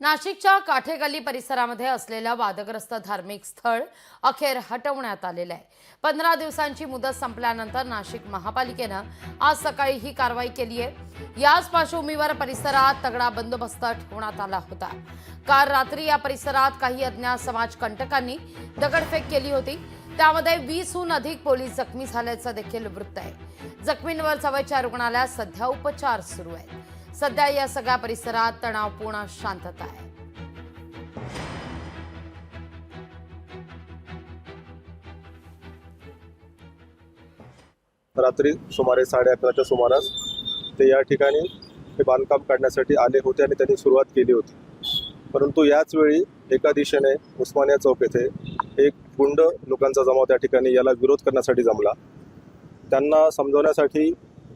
नाशिकच्या काठेगल्ली परिसरामध्ये असलेलं वादग्रस्त धार्मिक स्थळ अखेर हटवण्यात आलेलं आहे। 15 दिवसांची मुदत संपल्यानंतर नाशिक महापालिकेनं आज सकाळी ही कारवाई केली आहे। याच पार्श्वभूमीवर परिसरात तगडा बंदोबस्त ठेवण्यात आला होता। काल रात्री या परिसरात काही अज्ञात समाजकंटकांनी दगडफेक केली होती। त्यामध्ये 20हून अधिक पोलीस जखमी झाल्याचं देखील वृत्त आहे। जखमींवर जवळच्या रुग्णालयात सध्या उपचार सुरू आहेत। सध्या या सगळ्या परिसरात तणावपूर्ण शांतता आहे। रात्री सुमारे 11:30च्या सुमारास ते या ठिकाणी हे बांधकाम काढण्यासाठी आले होते आणि त्यांनी सुरुवात केली होती। परंतु याच वेळी एका दिशेने उस्मानिया चौक येथे एक गुंड लोकांचा जमाव त्या ठिकाणी याला विरोध करण्यासाठी जमला। त्यांना समजवण्यासाठी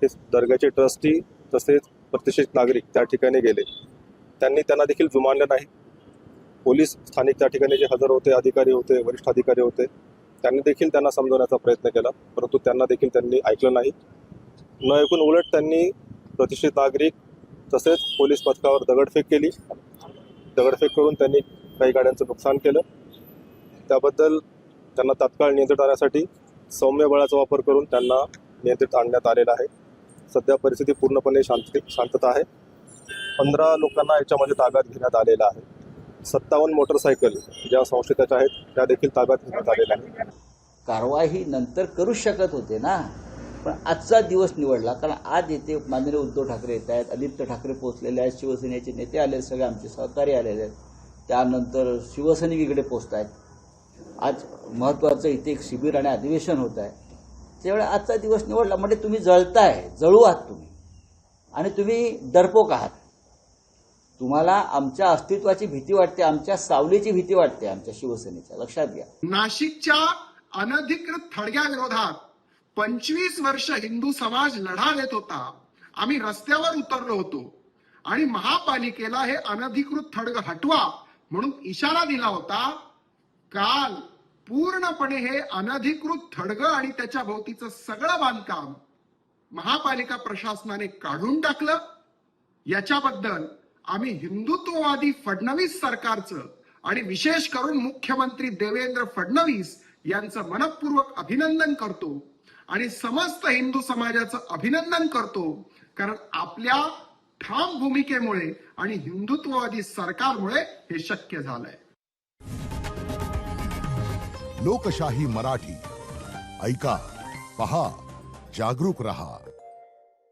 हे दर्ग्याचे ट्रस्टी तसेच प्रतिष्ठित नागरिक त्या ठिकाणी गेले। त्यांना देखील जुमानलं नाही। पोलीस स्थानिक त्या ठिकाणी जे हजर होते, अधिकारी होते, वरिष्ठ अधिकारी होते, त्यांनी देखील त्यांना समजवण्याचा प्रयत्न केला, परंतु त्यांना देखील त्यांनी ऐकलं नाही। न ऐकून उलट त्यांनी प्रतिष्ठित नागरिक तसेच पोलीस पथकावर दगडफेक केली। दगडफेक करून त्यांनी काही गाड्यांचं नुकसान केलं। त्याबद्दल त्यांना तात्काळ नियंत्रित आणण्यासाठी सौम्य बळाचा वापर करून त्यांना नियंत्रित आणण्यात आलेला आहे। सध्या परिस्थिती पूर्णपणे शांतता आहे। 15 लोकांना याच्यामध्ये ताब्यात घेण्यात आलेला आहे। 57 मोटरसायकल ज्या संशयिताच्या आहेत त्या देखील ताब्यात घेण्यात आलेल्या आहेत। कारवाई ही नंतर करू शकत होते ना, पण आजचा दिवस निवडला कारण आज येथे माननीय उद्धव ठाकरे येत आहेत, आदित्य ठाकरे पोहोचलेले आहेत, शिवसेनेचे नेते आले, सगळे आमचे सहकारी आलेले आहेत, त्यानंतर शिवसैनिक इकडे पोहोचत आहेत। आज महत्त्वाचं इथे एक शिबिर आणि अधिवेशन होत आहे, त्यावेळी आजचा दिवस निवडला म्हणजे तुम्ही जळताय, जळू आहात तुम्ही आणि तुम्ही डरपोक आहात। तुम्हाला आमच्या अस्तित्वाची भीती वाटते, आमच्या सावलीची भीती वाटते, आमच्या शिवसेनेच्या, लक्षात घ्या। नाशिकच्या अनधिकृत थडग्याविरोधात 25 वर्ष हिंदू समाज लढा देत होता। आम्ही रस्त्यावर उतरलो होतो आणि महापालिकेला हे अनधिकृत थडग हटवा म्हणून इशारा दिला होता। काल पूर्णपणे हे अनधिकृत थडग आणि त्याच्या भोवतीचं सगळं बांधकाम महापालिका प्रशासनाने काढून टाकलं। याच्याबद्दल आम्ही हिंदुत्ववादी फडणवीस सरकारचं आणि विशेष करून मुख्यमंत्री देवेंद्र फडणवीस यांचं मनपूर्वक अभिनंदन करतो आणि समस्त हिंदू समाजाचं अभिनंदन करतो, कारण आपल्या ठाम भूमिकेमुळे आणि हिंदुत्ववादी सरकारमुळे हे शक्य झालंय। लोकशाही मराठी ऐका, पहा, जागरूक रहा।